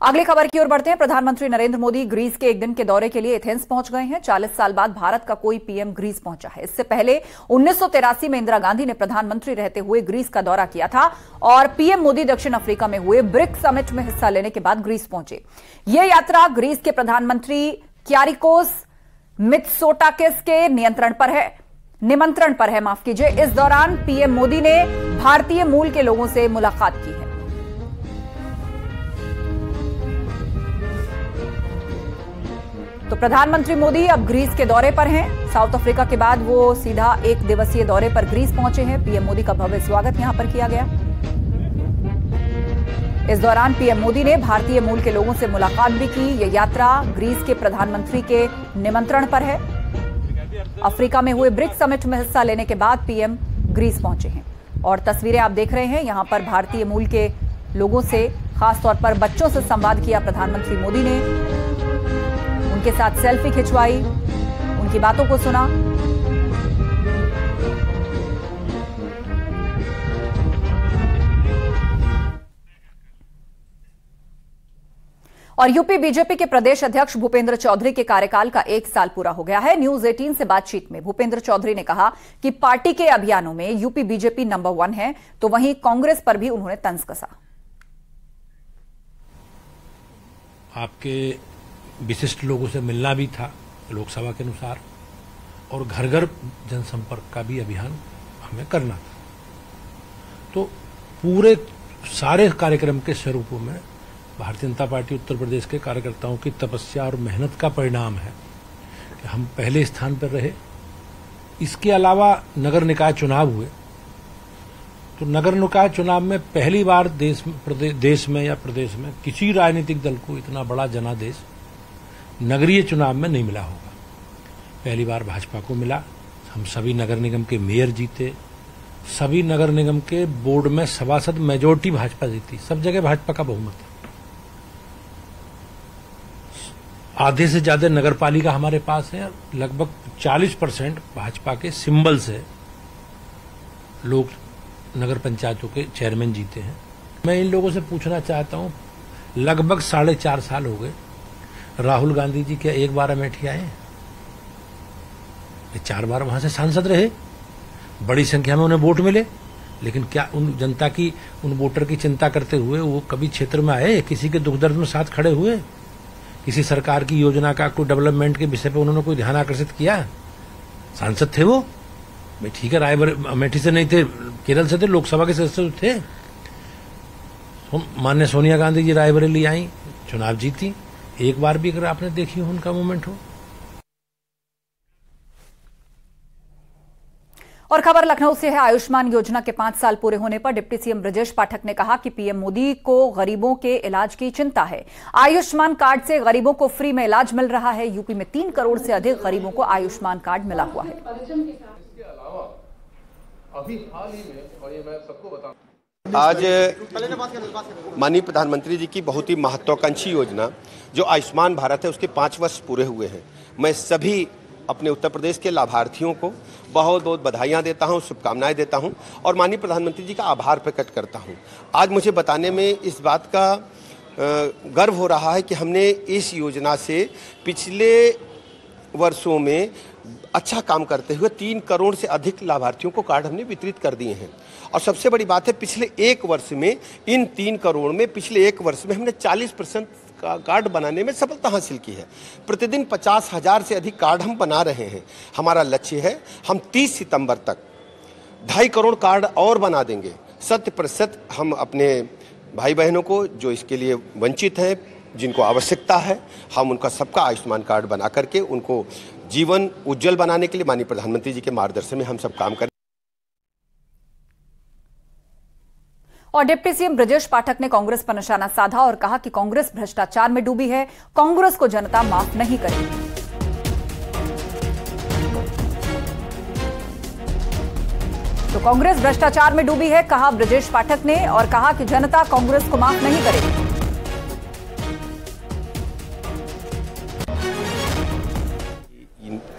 अगली खबर की ओर बढ़ते हैं। प्रधानमंत्री नरेंद्र मोदी ग्रीस के एक दिन के दौरे के लिए एथेंस पहुंच गए हैं। 40 साल बाद भारत का कोई पीएम ग्रीस पहुंचा है। इससे पहले 1983 में इंदिरा गांधी ने प्रधानमंत्री रहते हुए ग्रीस का दौरा किया था और पीएम मोदी दक्षिण अफ्रीका में हुए ब्रिक्स समिट में हिस्सा लेने के बाद ग्रीस पहुंचे। यह यात्रा ग्रीस के प्रधानमंत्री क्यारिकोस मित्सोटाकिस के निमंत्रण पर है। इस दौरान पीएम मोदी ने भारतीय मूल के लोगों से मुलाकात की है। तो प्रधानमंत्री मोदी अब ग्रीस के दौरे पर हैं। साउथ अफ्रीका के बाद वो सीधा 1 दिवसीय दौरे पर ग्रीस पहुंचे हैं। पीएम मोदी का भव्य स्वागत यहां पर किया गया। इस दौरान पीएम मोदी ने भारतीय मूल के लोगों से मुलाकात भी की। यह यात्रा ग्रीस के प्रधानमंत्री के निमंत्रण पर है। अफ्रीका में हुए ब्रिक्स समिट में हिस्सा लेने के बाद पीएम ग्रीस पहुंचे हैं और तस्वीरें आप देख रहे हैं। यहां पर भारतीय मूल के लोगों से, खासतौर पर बच्चों से संवाद किया प्रधानमंत्री मोदी ने। उनके साथ सेल्फी खिंचवाई, उनकी बातों को सुना। और यूपी बीजेपी के प्रदेश अध्यक्ष भूपेंद्र चौधरी के कार्यकाल का 1 साल पूरा हो गया है। न्यूज 18 से बातचीत में भूपेंद्र चौधरी ने कहा कि पार्टी के अभियानों में यूपी बीजेपी नंबर 1 है, तो वहीं कांग्रेस पर भी उन्होंने तंज कसा। आपके विशिष्ट लोगों से मिलना भी था लोकसभा के अनुसार, और घर घर जनसंपर्क का भी अभियान हमें करना था। तो पूरे सारे कार्यक्रम के स्वरूपों में भारतीय जनता पार्टी उत्तर प्रदेश के कार्यकर्ताओं की तपस्या और मेहनत का परिणाम है कि हम पहले स्थान पर रहे। इसके अलावा नगर निकाय चुनाव हुए, तो नगर निकाय चुनाव में पहली बार देश में या प्रदेश में किसी राजनीतिक दल को इतना बड़ा जनादेश नगरीय चुनाव में नहीं मिला होगा। पहली बार भाजपा को मिला। हम सभी नगर निगम के मेयर जीते, सभी नगर निगम के बोर्ड में सभासद मेजोरिटी भाजपा जीती, सब जगह भाजपा का बहुमत है। आधे से ज्यादा नगर पालिका हमारे पास है। लगभग 40% भाजपा के सिंबल से लोग नगर पंचायतों के चेयरमैन जीते हैं। मैं इन लोगों से पूछना चाहता हूं, लगभग 4.5 साल हो गए, राहुल गांधी जी क्या एक बार अमेठी आए? ये 4 बार वहां से सांसद रहे, बड़ी संख्या में उन्हें वोट मिले, लेकिन क्या उन जनता की, उन वोटर की चिंता करते हुए वो कभी क्षेत्र में आए? किसी के दुख दर्द में साथ खड़े हुए? किसी सरकार की योजना का, कोई डेवलपमेंट के विषय पर उन्होंने कोई ध्यान आकर्षित किया? सांसद थे वो, भाई ठीक है, अमेठी से नहीं थे, केरल से थे, लोकसभा के सदस्य थे। माननीय सोनिया गांधी जी रायबरेली आई, चुनाव जीती। एक बार भी अगर आपने देखी हो उनका मूवमेंट हो। और खबर लखनऊ से है। आयुष्मान योजना के 5 साल पूरे होने पर डिप्टी सीएम ब्रजेश पाठक ने कहा कि पीएम मोदी को गरीबों के इलाज की चिंता है। आयुष्मान कार्ड से गरीबों को फ्री में इलाज मिल रहा है। यूपी में 3 करोड़ से अधिक गरीबों को आयुष्मान कार्ड मिला हुआ है। इसके अलावा अभी हाल ही में, और ये मैं सबको बताऊं, आज माननीय प्रधानमंत्री जी की बहुत ही महत्वाकांक्षी योजना जो आयुष्मान भारत है, उसके 5 वर्ष पूरे हुए हैं। मैं सभी अपने उत्तर प्रदेश के लाभार्थियों को बहुत बहुत बधाइयां देता हूं, शुभकामनाएं देता हूं और माननीय प्रधानमंत्री जी का आभार प्रकट करता हूं। आज मुझे बताने में इस बात का गर्व हो रहा है कि हमने इस योजना से पिछले वर्षों में अच्छा काम करते हुए 3 करोड़ से अधिक लाभार्थियों को कार्ड हमने वितरित कर दिए हैं। और सबसे बड़ी बात है, पिछले 1 वर्ष में, इन 3 करोड़ में पिछले 1 वर्ष में हमने 40% का कार्ड बनाने में सफलता हासिल की है। प्रतिदिन 50,000 से अधिक कार्ड हम बना रहे हैं। हमारा लक्ष्य है हम 30 सितंबर तक 2.5 करोड़ कार्ड और बना देंगे। 100% हम अपने भाई बहनों को जो इसके लिए वंचित हैं, जिनको आवश्यकता है, हम उनका सबका आयुष्मान कार्ड बना करके उनको जीवन उज्जवल बनाने के लिए माननीय प्रधानमंत्री जी के मार्गदर्शन में हम सब काम करें। और डिप्टी सीएम ब्रजेश पाठक ने कांग्रेस पर निशाना साधा और कहा कि कांग्रेस भ्रष्टाचार में डूबी है, कांग्रेस को जनता माफ नहीं करेगी। तो कांग्रेस भ्रष्टाचार में डूबी है, कहा ब्रजेश पाठक ने, और कहा कि जनता कांग्रेस को माफ नहीं करेगी।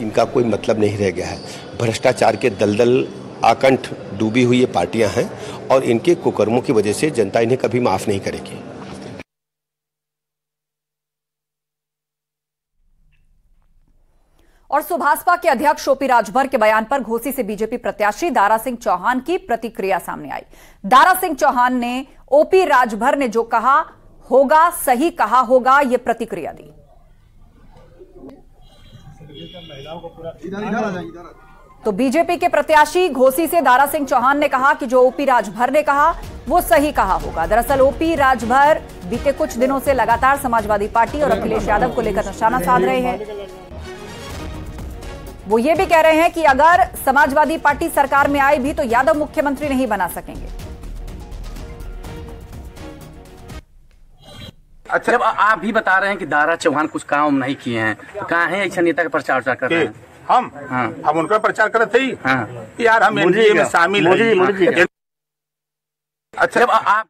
इनका कोई मतलब नहीं रह गया है। भ्रष्टाचार के दलदल आकंठ डूबी हुई ये पार्टियां हैं और इनके कुकर्मों की वजह से जनता इन्हें कभी माफ नहीं करेगी। और सुभाषपा के अध्यक्ष ओपी राजभर के बयान पर घोसी से बीजेपी प्रत्याशी दारा सिंह चौहान की प्रतिक्रिया सामने आई। दारा सिंह चौहान ने ओपी राजभर ने जो कहा होगा सही कहा होगा, ये प्रतिक्रिया दी। तो बीजेपी के प्रत्याशी घोसी से दारा सिंह चौहान ने कहा कि जो ओपी राजभर ने कहा वो सही कहा होगा। दरअसल ओपी राजभर बीते कुछ दिनों से लगातार समाजवादी पार्टी और अखिलेश यादव को लेकर निशाना साध रहे हैं। वो ये भी कह रहे हैं कि अगर समाजवादी पार्टी सरकार में आए भी तो यादव मुख्यमंत्री नहीं बना सकेंगे। अच्छा, जब आप भी बता रहे हैं कि दारा चौहान कुछ काम नहीं किए हैं, तो कहाँ है ऐसा नेता का प्रचार कर रहे हैं? हम उनका प्रचार करते ही यार हम एनडीए में शामिल हैं। अच्छा, जब आप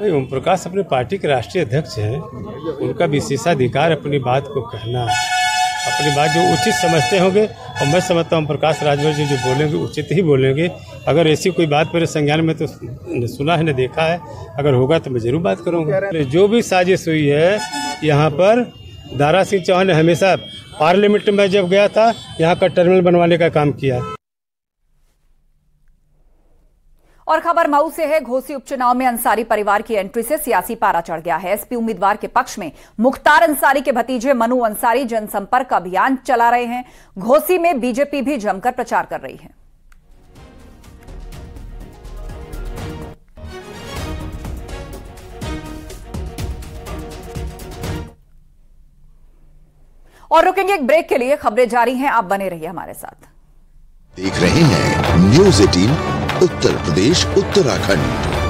ओम प्रकाश अपनी पार्टी के राष्ट्रीय अध्यक्ष हैं, उनका विशेषाधिकार अपनी बात को कहना, अपनी बात जो उचित समझते होंगे। और मैं समझता हूँ प्रकाश राजभर जी जो बोलेंगे उचित ही बोलेंगे। अगर ऐसी कोई बात मेरे संज्ञान में तो न सुना है न देखा है, अगर होगा तो मैं जरूर बात करूँगा। जो भी साजिश हुई है यहाँ पर, दारा सिंह चौहान ने हमेशा पार्लियामेंट में जब गया था यहाँ का टर्मिनल बनवाने का काम किया। और खबर मऊ से है। घोसी उपचुनाव में अंसारी परिवार की एंट्री से सियासी पारा चढ़ गया है। एसपी उम्मीदवार के पक्ष में मुख्तार अंसारी के भतीजे मनु अंसारी जनसंपर्क अभियान चला रहे हैं। घोसी में बीजेपी भी जमकर प्रचार कर रही है। और रुकेंगे एक ब्रेक के लिए, खबरें जारी हैं, आप बने रहिए हमारे साथ। देख रहे हैं न्यूज़ 18 उत्तर प्रदेश उत्तराखंड।